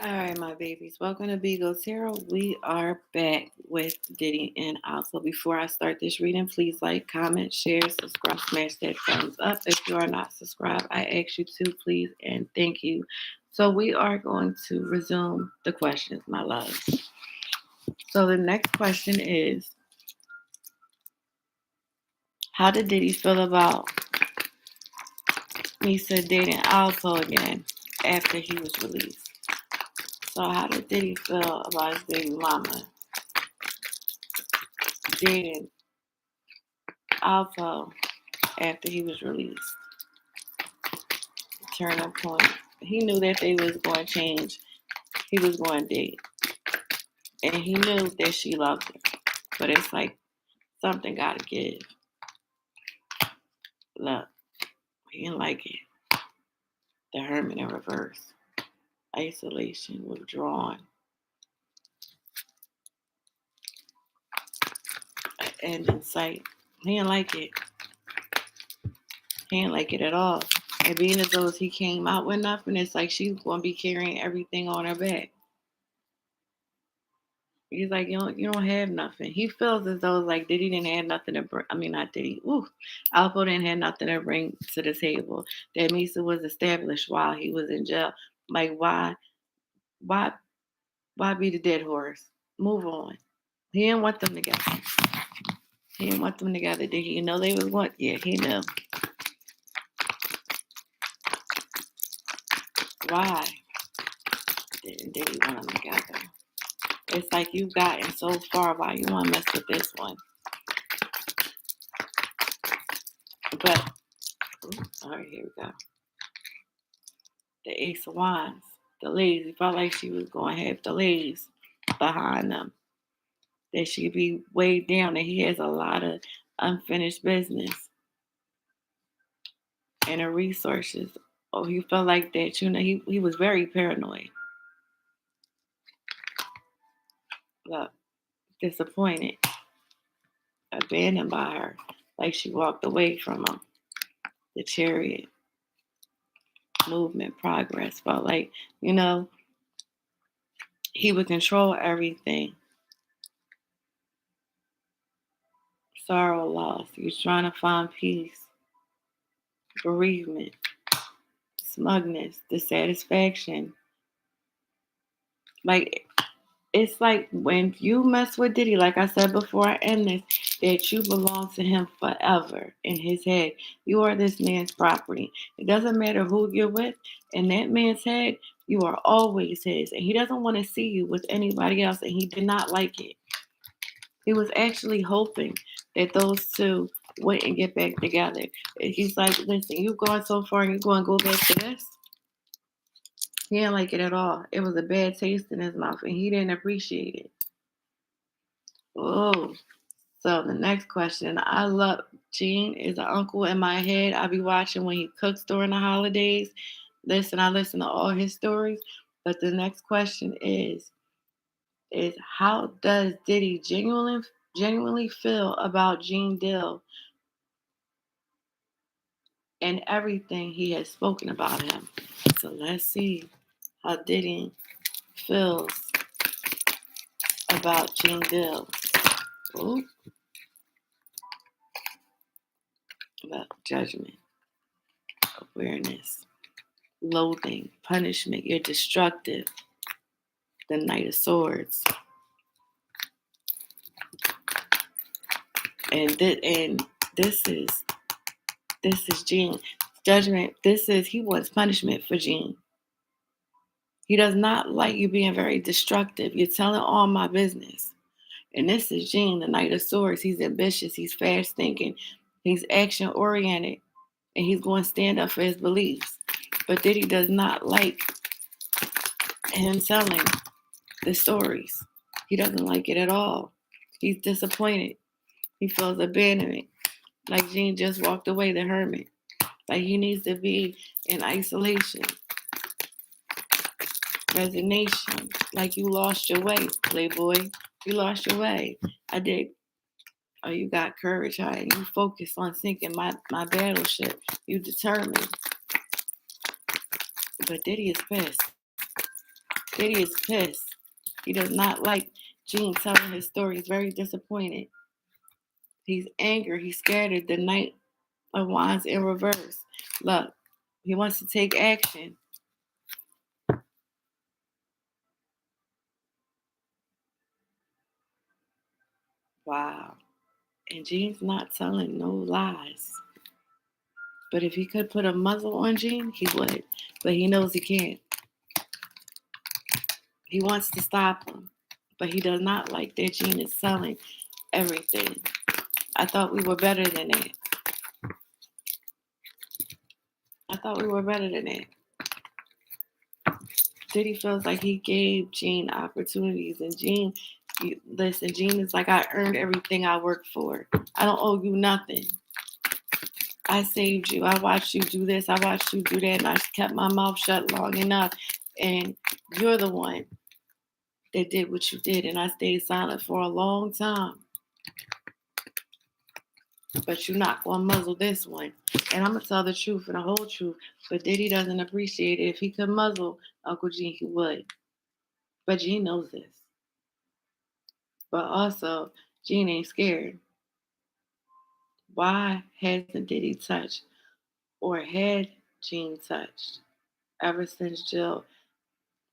All right, my babies. Welcome to Beagle Tarot. We are back with Diddy and Alpo. Before I start this reading, please like, comment, share, subscribe, smash that thumbs up. If you are not subscribed, I ask you to please and thank you. So we are going to resume the questions, my loves. So the next question is, how did Diddy feel about Misa dating Alpo again after he was released? So how did Diddy feel about his baby mama dating Alpo after he was released? Turning point. He knew that they was going to change. He was going to date. And he knew that she loved him. But it's like something got to give. Look, he didn't like it. The hermit in reverse. Isolation, withdrawn. An end in sight. He didn't like it. He didn't like it at all. And being as though as he came out with nothing, it's like she's going to be carrying everything on her back. He's like, you don't have nothing. He feels as though like Diddy didn't have nothing to bring. I mean, not Diddy. Alpo didn't have nothing to bring to the table. That Misa was established while he was in jail. Like, why, why be the dead horse? Move on. He didn't want them together. He didn't want them together. Did he know they was going? Yeah, he knew. Why didn't Diddy want them together? It's like you've gotten so far. Why you want to mess with this one? But all right, here we go. The Ace of Wands, the ladies. He felt like she was going to have the ladies behind them. That she'd be weighed down. That he has a lot of unfinished business and the resources. Oh, he felt like that. He was very paranoid. Look, disappointed, abandoned by her. Like she walked away from him. The Chariot. Movement, progress. Felt like, he would control everything. Sorrow, loss. He was trying to find peace. Bereavement. Smugness. Dissatisfaction. Like, it's like when you mess with Diddy, like I said before I end this, that you belong to him forever in his head. You are this man's property. It doesn't matter who you're with. In that man's head, you are always his. And he doesn't want to see you with anybody else. And he did not like it. He was actually hoping that those two wouldn't get back together. He's like, listen, you've gone so far and you're going to go back to this? He didn't like it at all. It was a bad taste in his mouth and he didn't appreciate it. Oh, so the next question. I love Gene is an uncle in my head. I be watching when he cooks during the holidays. I listen to all his stories. But the next question is how does Diddy genuinely feel about Gene Dill and everything he has spoken about him? So let's see how Diddy feels about Gene Dill. Ooh. About judgment, awareness, loathing, punishment. You're destructive. The Knight of Swords. And this is Gene. Judgment. He wants punishment for Gene. He does not like you being very destructive. You're telling all my business. And this is Gene, the Knight of Swords. He's ambitious. He's fast thinking. He's action oriented. And he's going to stand up for his beliefs. But Diddy does not like him telling the stories. He doesn't like it at all. He's disappointed. He feels abandonment. Like Gene just walked away, the hermit. Like he needs to be in isolation. Resignation. Like you lost your way, playboy. You lost your way. I did. Oh, you got courage, huh? You focus on sinking my battleship. You determined. But Diddy is pissed. Diddy is pissed. He does not like Gene telling his story. He's very disappointed. He's angry. He's scared. The Knight of Wands in reverse. Look, he wants to take action. Wow. And Gene's not telling no lies. But if he could put a muzzle on Gene, he would. But he knows he can't. He wants to stop him. But he does not like that Gene is selling everything. I thought we were better than that. I thought we were better than that. Diddy feels like he gave Gene opportunities. And Gene, listen, Gene is like, I earned everything I worked for. I don't owe you nothing. I saved you. I watched you do this. I watched you do that. And I kept my mouth shut long enough. And you're the one that did what you did. And I stayed silent for a long time. But you're not going to muzzle this one. And I'm going to tell the truth and the whole truth. But Diddy doesn't appreciate it. If he could muzzle Uncle Gene, he would. But Gene knows this. But also, Gene ain't scared. Why hasn't Diddy touched or had Gene touched ever since Jill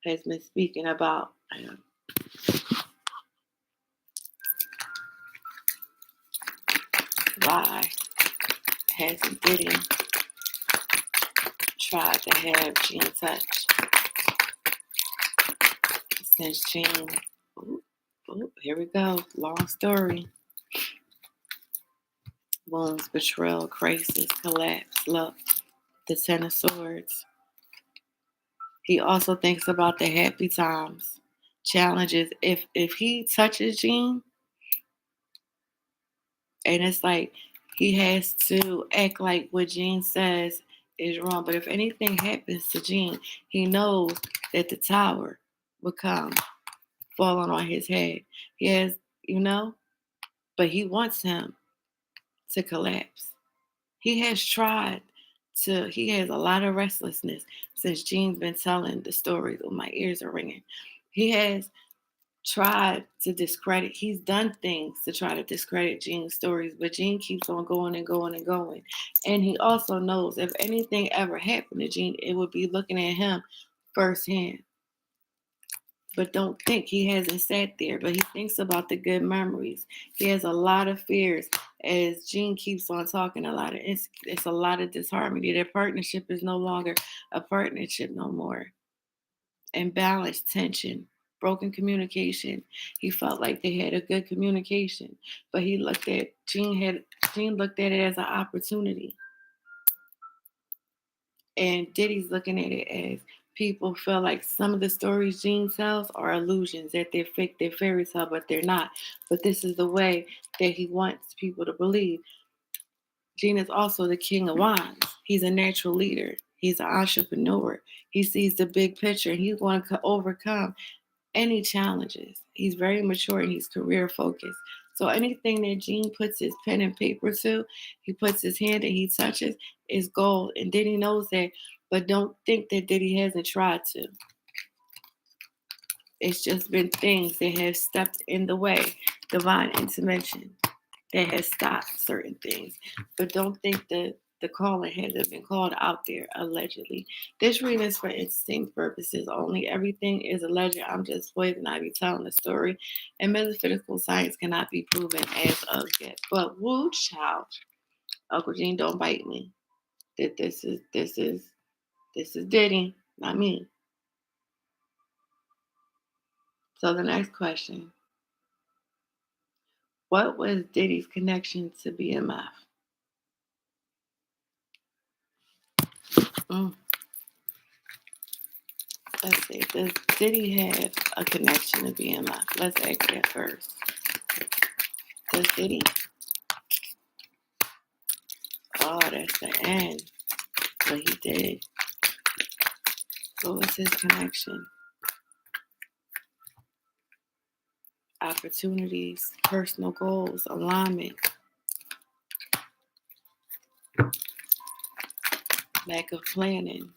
has been speaking about him? Why hasn't Diddy tried to have Gene touched since Gene? Here we go. Long story. Wounds, betrayal, crisis, collapse. Look, the Ten of Swords. He also thinks about the happy times, challenges. If he touches Gene, and it's like he has to act like what Gene says is wrong. But if anything happens to Gene, he knows that the tower will come falling on his head. He has, but he wants him to collapse. He has he has a lot of restlessness since Gene's been telling the stories. Oh, my ears are ringing. He has tried to discredit. He's done things to try to discredit Gene's stories, but Gene keeps on going and going and going. And he also knows if anything ever happened to Gene, it would be looking at him firsthand. But don't think he hasn't sat there, but he thinks about the good memories. He has a lot of fears as Gene keeps on talking a lot of it's a lot of disharmony. Their partnership is no longer a partnership no more. Imbalanced tension, broken communication. He felt like they had a good communication, but Gene looked at it as an opportunity. And Diddy's looking at it as people feel like some of the stories Gene tells are illusions, that they're fake, they're fairy tale, but they're not. But this is the way that he wants people to believe. Gene is also the king of wands. He's a natural leader. He's an entrepreneur. He sees the big picture. He's going to overcome any challenges. He's very mature and he's career focused. So anything that Gene puts his pen and paper to, he puts his hand and he touches is gold. And Diddy knows that, but don't think that Diddy hasn't tried to. It's just been things that have stepped in the way, divine intervention that has stopped certain things. But don't think that the calling hasn't been called out there, allegedly. This reading is for entertainment purposes only. Everything is alleged. I'm just poison. I be telling the story. And metaphysical science cannot be proven as of yet. But woo child. Uncle Gene, don't bite me. That this is Diddy, not me. So the next question. What was Diddy's connection to BMF? Let's see. Does Diddy have a connection to BMF? Let's ask that first. Does Diddy? Oh, that's the end. But he did. What was his connection? Opportunities, personal goals, alignment, lack of planning,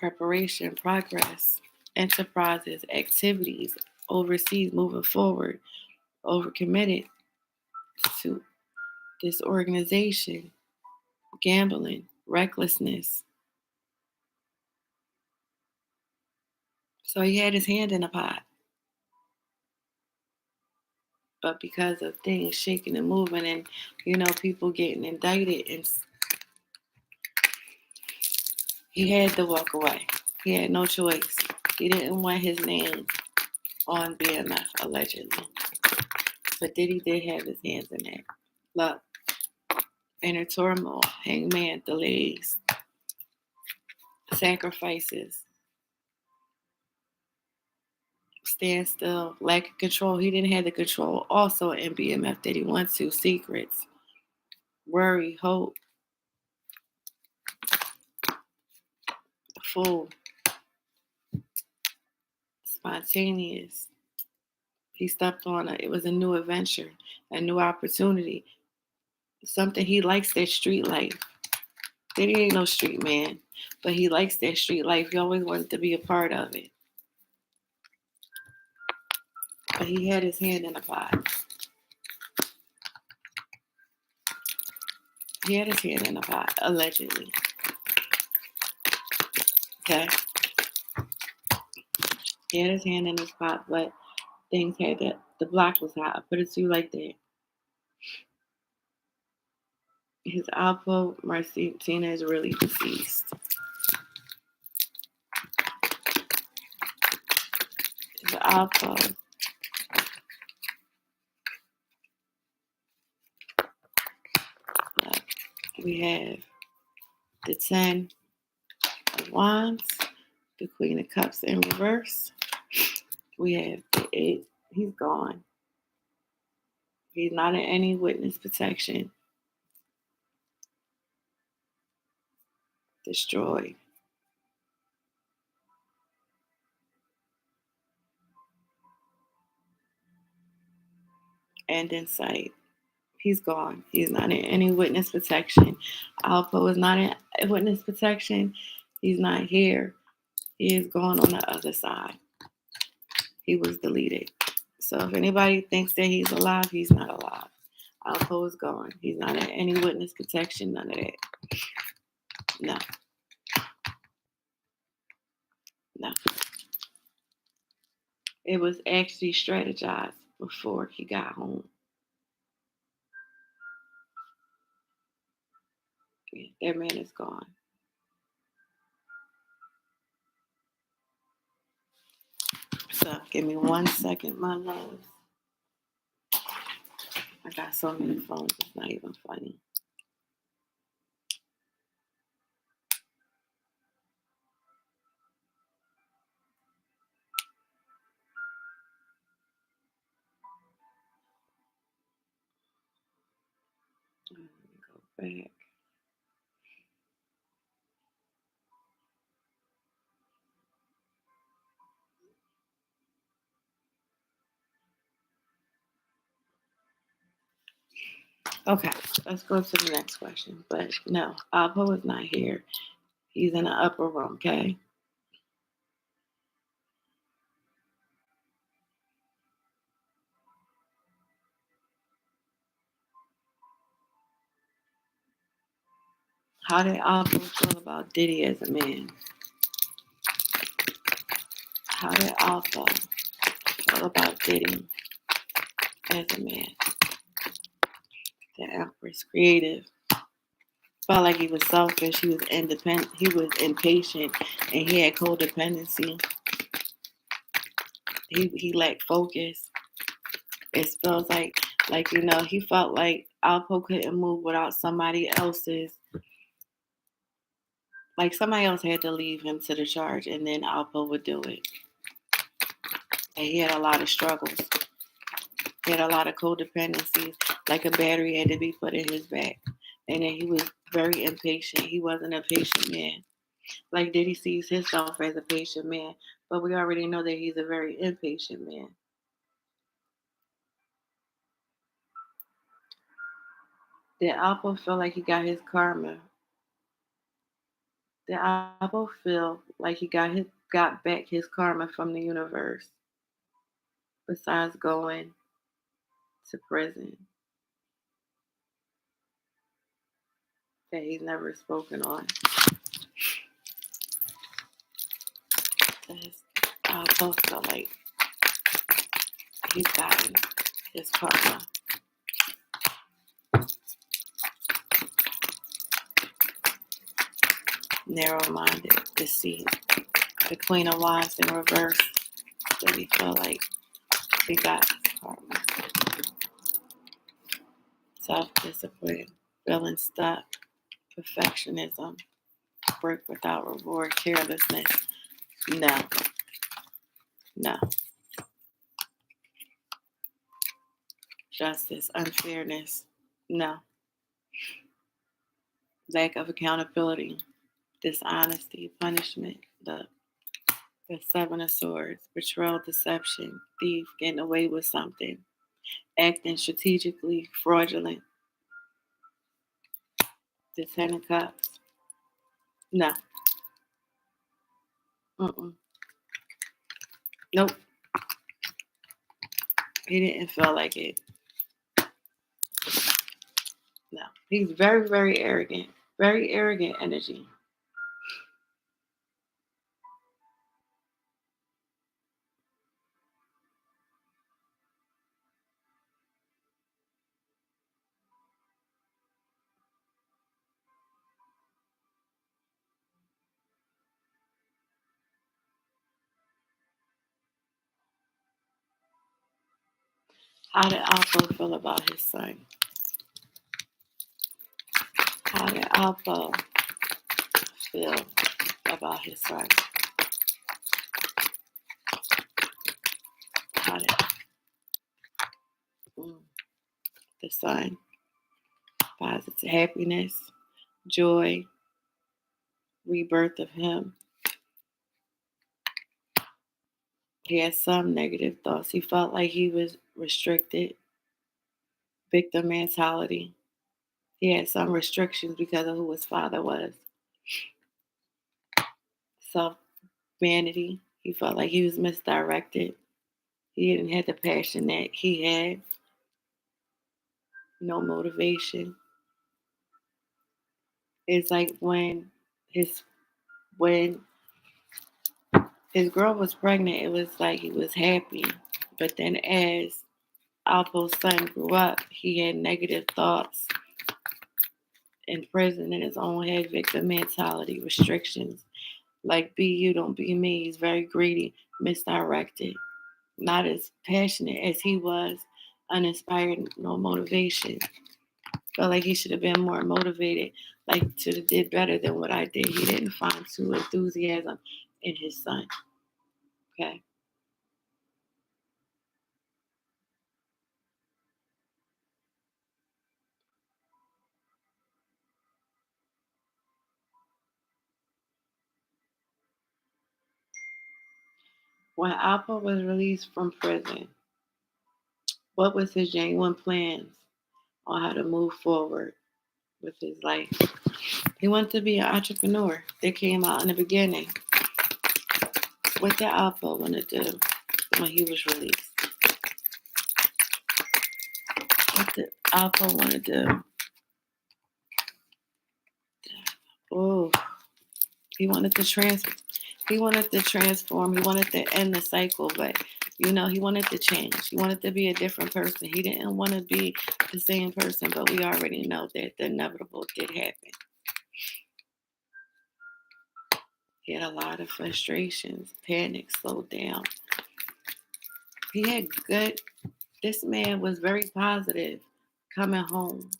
preparation, progress, enterprises, activities, overseas, moving forward, overcommitted to disorganization, gambling, recklessness. So he had his hand in the pot. But because of things shaking and moving and, people getting indicted, and he had to walk away. He had no choice. He didn't want his name on BMF, allegedly. But Diddy did have his hands in it. Luck, inner turmoil, hangman, delays, sacrifices, standstill, lack of control. He didn't have the control also in BMF that he wants to. Secrets, worry, hope, full, spontaneous. He stepped on it. It was a new adventure, a new opportunity, something he likes, that street life. Diddy ain't no street man, but he likes that street life. He always wanted to be a part of it. But he had his hand in the pot. He had his hand in the pot, allegedly. Okay? He had his hand in his pot, but things had that. The block was hot. I put it to you like that. His Alpo Martina is really deceased. His Alpo. We have the 10 of Wands, the Queen of Cups in reverse. We have the 8. He's gone. He's not in any witness protection. Destroyed. And in sight. He's gone. He's not in any witness protection. Alpo is not in witness protection. He's not here. He is gone on the other side. He was deleted. So if anybody thinks that he's alive, he's not alive. Alpo is gone. He's not in any witness protection, none of that. No. No. It was actually strategized before he got home. Yeah, that man is gone. So give me 1 second, my love. I got so many phones, it's not even funny. Let me go back. Okay, let's go to the next question. But no, Alpo is not here. He's in the upper room, okay? How did Alpo feel about Diddy as a man? How did Alpo feel about Diddy as a man? The Empress, creative. Felt like he was selfish, he was independent, he was impatient, and he had codependency. He lacked focus. It feels like he felt like Alpo couldn't move without somebody else's. Like somebody else had to leave him to the charge, and then Alpo would do it. And he had a lot of struggles. He had a lot of codependencies. Like a battery had to be put in his back, and then he was very impatient. He wasn't a patient man. Like Diddy sees himself as a patient man, but we already know that he's a very impatient man. Did Alpo feel like he got his karma? Did Alpo feel like he got back his karma from the universe besides going to prison that he's never spoken on? Does Alpo feel like he's gotten his karma? Narrow-minded, deceit, the Queen of Wands in reverse. Does he feel like he got his karma? Self-discipline, feeling stuck, perfectionism, work without reward, carelessness. No, no. Justice, unfairness. No. Lack of accountability, dishonesty, punishment. The Seven of Swords, betrayal, deception, thief, getting away with something, acting strategically, fraudulent. The Ten of Cups. No. Mm-mm. Nope. He didn't feel like it. No. He's very, very arrogant. Very arrogant energy. How did Alpo feel about his son? How did Alpo feel about his son? How did the son? Positive happiness, joy, rebirth of him. He had some negative thoughts. He felt like he was restricted, victim mentality. He had some restrictions because of who his father was. Self vanity. He felt like he was misdirected. He didn't have the passion that he had. No motivation. It's like when his girl was pregnant, it was like he was happy. But then as Alpo's son grew up, he had negative thoughts, in prison in his own head, victim mentality, restrictions. Like, be you, don't be me. He's very greedy, misdirected, not as passionate as he was, uninspired, no motivation. Felt like he should have been more motivated, like should have did better than what I did. He didn't find true enthusiasm in his son. Okay. When Alpo was released from prison, what was his genuine plans on how to move forward with his life? He wanted to be an entrepreneur. That came out in the beginning. What did Alpo want to do when he was released? What did Alpo want to do? Oh, he wanted to He wanted to transform. He wanted to end the cycle, but he wanted to change. He wanted to be a different person. He didn't want to be the same person, but we already know that the inevitable did happen. He had a lot of frustrations, panic, slowed down. He had good. This man was very positive coming home.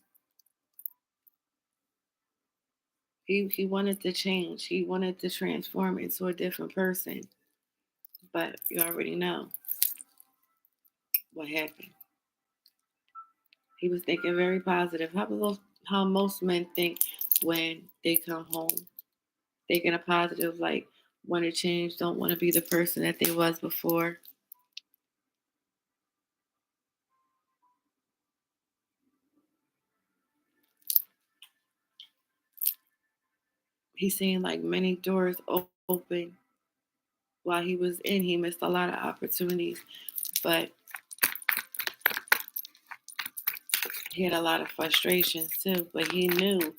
He wanted to change. He wanted to transform into a different person. But you already know what happened. He was thinking very positive. How most men think when they come home. Thinking a positive, like want to change, don't want to be the person that they was before. He seen like many doors open while he was in. He missed a lot of opportunities, but he had a lot of frustrations too. But he knew,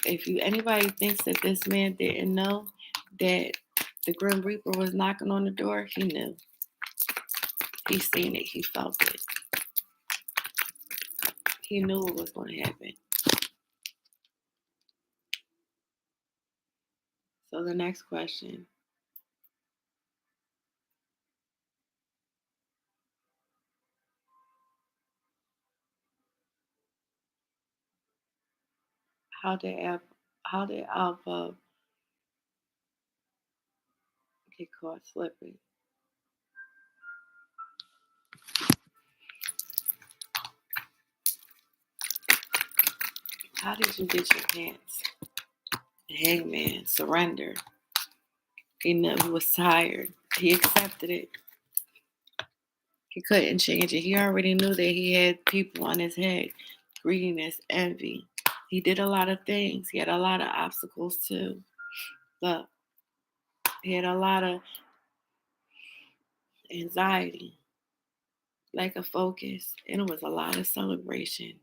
if you anybody thinks that this man didn't know that the Grim Reaper was knocking on the door, he knew. He seen it. He felt it. He knew what was going to happen. So the next question: How did Alpo get caught slipping? How did you get your pants? The hangman surrendered. He knew he was tired. He accepted it. He couldn't change it. He already knew that he had people on his head. Greediness, envy. He did a lot of things. He had a lot of obstacles too. But he had a lot of anxiety, lack of focus, and it was a lot of celebration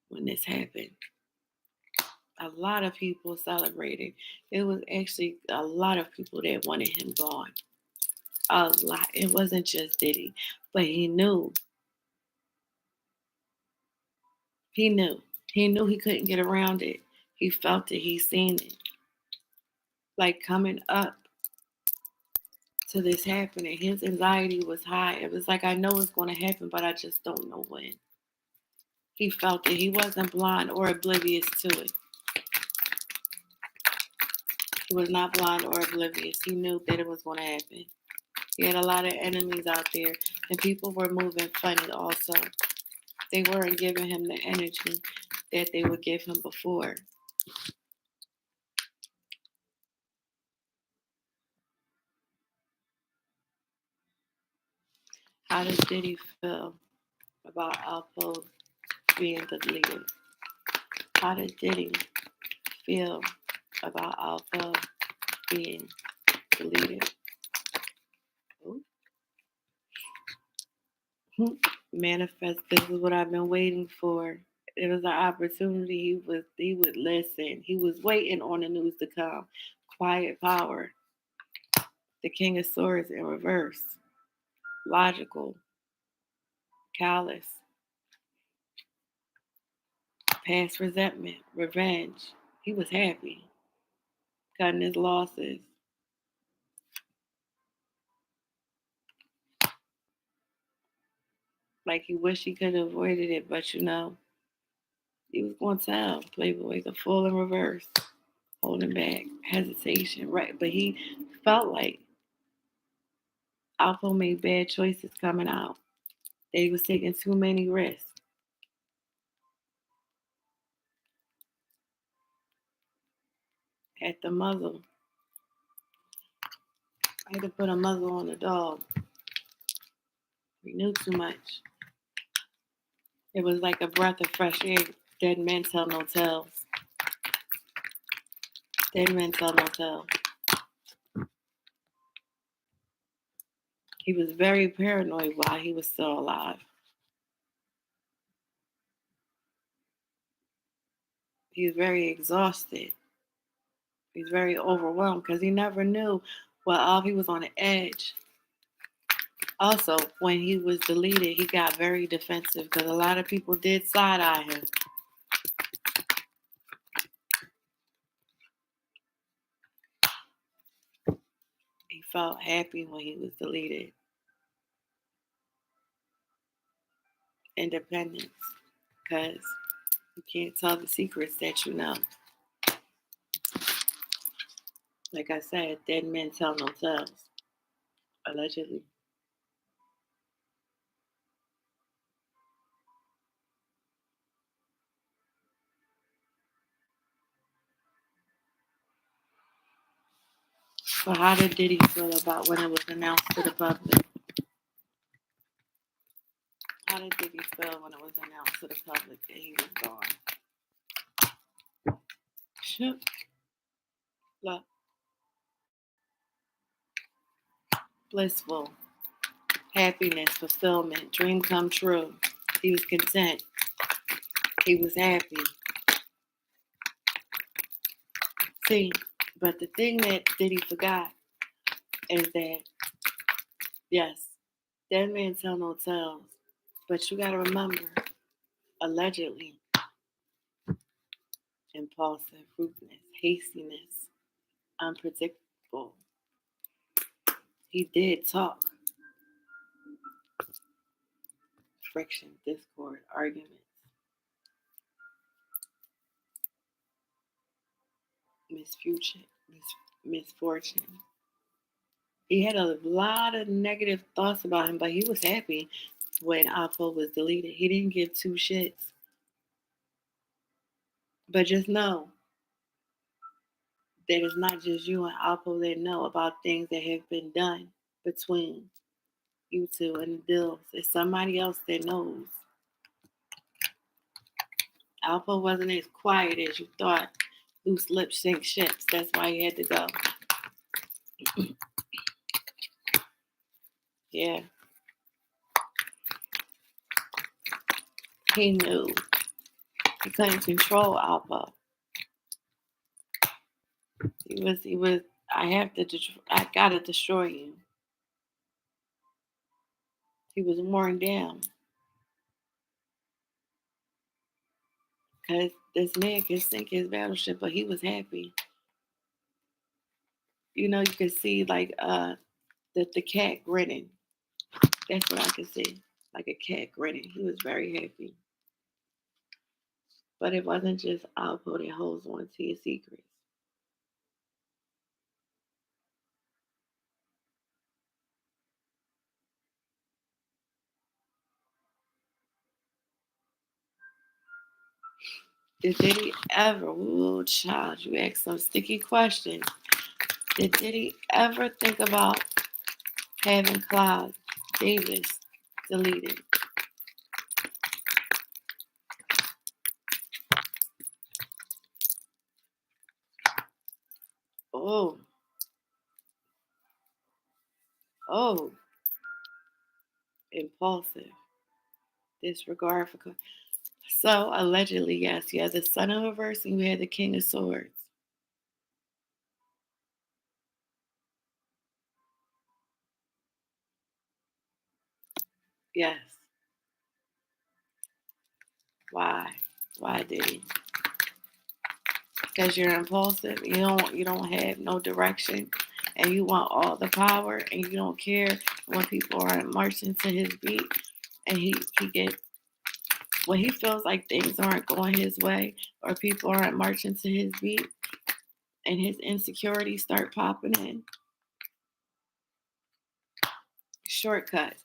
when this happened. A lot of people celebrated. It was actually a lot of people that wanted him gone. A lot. It wasn't just Diddy, but he knew. He knew. He knew he couldn't get around it. He felt it. He seen it. Like coming up to this happening, his anxiety was high. It was like, I know it's going to happen, but I just don't know when. He felt it. He wasn't blind or oblivious to it. He was not blind or oblivious. He knew that it was going to happen. He had a lot of enemies out there, and people were moving funny also. They weren't giving him the energy that they would give him before. How does Diddy feel about Alpo being deleted? How did Diddy feel about Alpo being deleted? Ooh. Manifest. This is what I've been waiting for. It was an opportunity. He would listen. He was waiting on the news to come. Quiet power. The King of Swords in reverse. Logical. Callous. Past resentment. Revenge. He was happy. Cutting his losses. Like he wished he could have avoided it, but he was going to tell Playboy the full in reverse. Holding back. Hesitation. Right. But he felt like Alpo made bad choices coming out. That he was taking too many risks. At the muzzle. I had to put a muzzle on the dog. We knew too much. It was like a breath of fresh air. Dead men tell no tales. Dead men tell no tales. He was very paranoid while he was still alive. He was very exhausted. He was very overwhelmed because he never knew what he was on the edge. Also, when he was deleted, he got very defensive because a lot of people did side eye him. He felt happy when he was deleted. Independence, because you can't tell the secrets that you know. Like I said, dead men tell no tales, allegedly. So how did Diddy feel about when it was announced to the public? How did Diddy feel when it was announced to the public that he was gone? Shook. Look. blissful, happiness, fulfillment, dream come true. He was content. He was happy. See, but the thing that Diddy forgot is that, yes, that man tell no tales. But you gotta remember, allegedly, impulsive, rudeness, hastiness, unpredictable. He did talk. Friction, discord, arguments, misfortune, misfortune. He had a lot of negative thoughts about him, but he was happy when Alpo was deleted. He didn't give two shits. But just know that it's not just you and Alpo that know about things that have been done between you two and the deals. It's somebody else that knows. Alpo wasn't as quiet as you thought. Loose lips sink ships. That's why he had to go. Yeah. He knew. He couldn't control Alpo. He was, I gotta destroy you. He was worn down. Because this man can sink his battleship, but he was happy. You could see like the cat grinning. That's what I could see. Like a cat grinning. He was very happy. But it wasn't just Alpo that holds on to your secrets. Did Diddy ever, ooh, child, you asked some sticky questions. Did Diddy ever think about having Clive Davis deleted? Oh, oh, impulsive, disregard for. So allegedly, yes, you had the Son of Reverse and you had the King of Swords. Yes. Why? Why did he? Because you're impulsive. You don't have no direction, and you want all the power, and you don't care when people aren't marching to his beat, and he get when he feels like things aren't going his way or people aren't marching to his beat, and his insecurities start popping in. Shortcuts.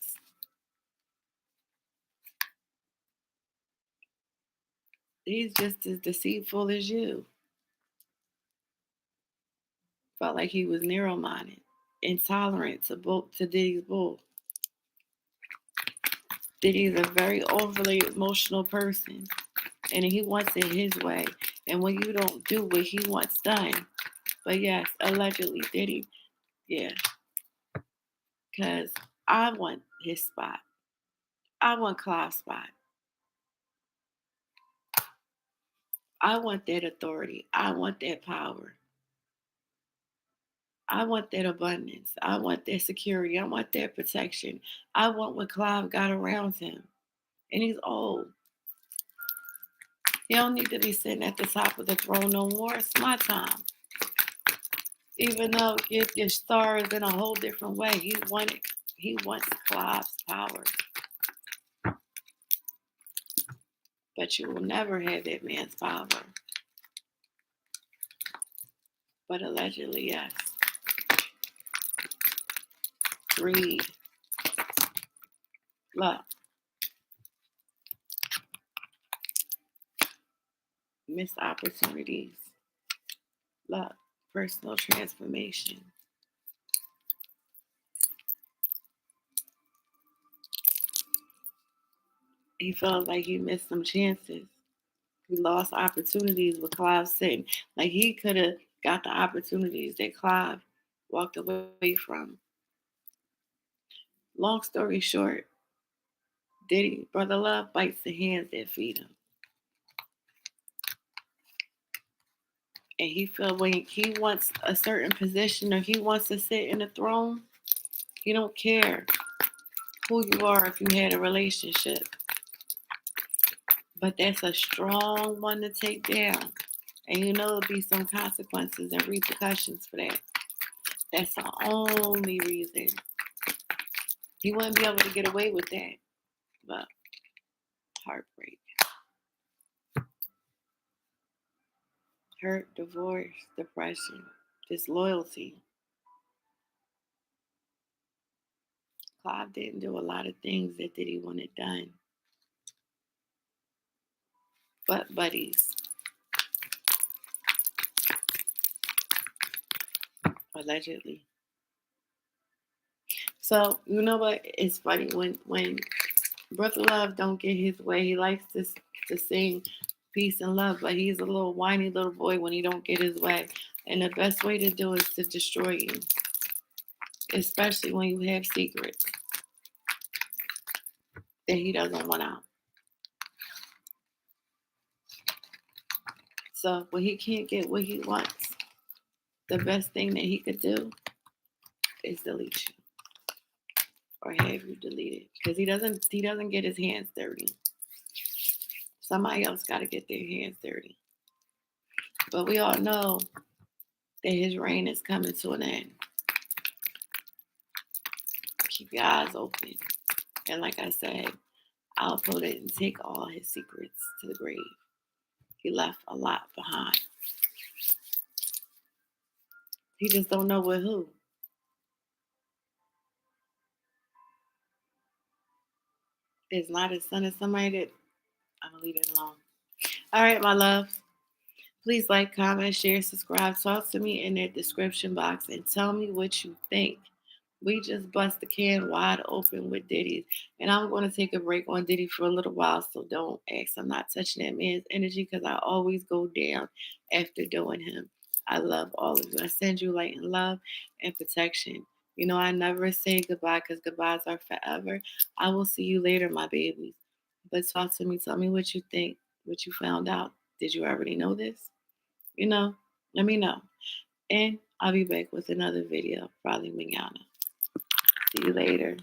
He's just as deceitful as you. Felt like he was narrow-minded, intolerant to Diddy's bull. Diddy's a very overly emotional person, and he wants it his way. And when you don't do what he wants done, but yes, allegedly Diddy, yeah, because I want his spot. I want Clive's spot. I want that authority. I want that power. I want that abundance. I want that security. I want that protection. I want what Clive got around him. And he's old. He don't need to be sitting at the top of the throne no more. It's my time. Even though your star is in a whole different way, he wants Clive's power. But you will never have that man's power. But allegedly, yes. Greed, luck, missed opportunities, luck, personal transformation. He felt like he missed some chances. He lost opportunities with Clive sitting. Like he could have got the opportunities that Clive walked away from. Long story short, Diddy, Brother Love, bites the hands that feed him. And he feel when he wants a certain position or he wants to sit in the throne, he don't care who you are if you had a relationship. But that's a strong one to take down. And you know there'll be some consequences and repercussions for that. That's the only reason. He wouldn't be able to get away with that. But heartbreak. Hurt, divorce, depression, disloyalty. Clive didn't do a lot of things that Diddy wanted done. But buddies, allegedly. So you know what? It's funny when Brother Love don't get his way. He likes to sing peace and love, but he's a little whiny little boy when he don't get his way. And the best way to do it is to destroy you, especially when you have secrets that he doesn't want out. So when he can't get what he wants, the best thing that he could do is delete you or have you deleted because he doesn't get his hands dirty. Somebody else got to get their hands dirty. But we all know that his reign is coming to an end. Keep your eyes open. And like I said, Alpo didn't take all his secrets to the grave. He left a lot behind. He just don't know with who. It's not his son, it's somebody that I'm gonna leave it alone. All right, my love. Please like, comment, share, subscribe. Talk to me in the description box and tell me what you think. We just bust the can wide open with Diddy. And I'm going to take a break on Diddy for a little while. So don't ask. I'm not touching that man's energy because I always go down after doing him. I love all of you. I send you light and love and protection. You know, I never say goodbye because goodbyes are forever. I will see you later, my babies. But talk to me. Tell me what you think, what you found out. Did you already know this? You know, let me know. And I'll be back with another video, probably manana. See you later.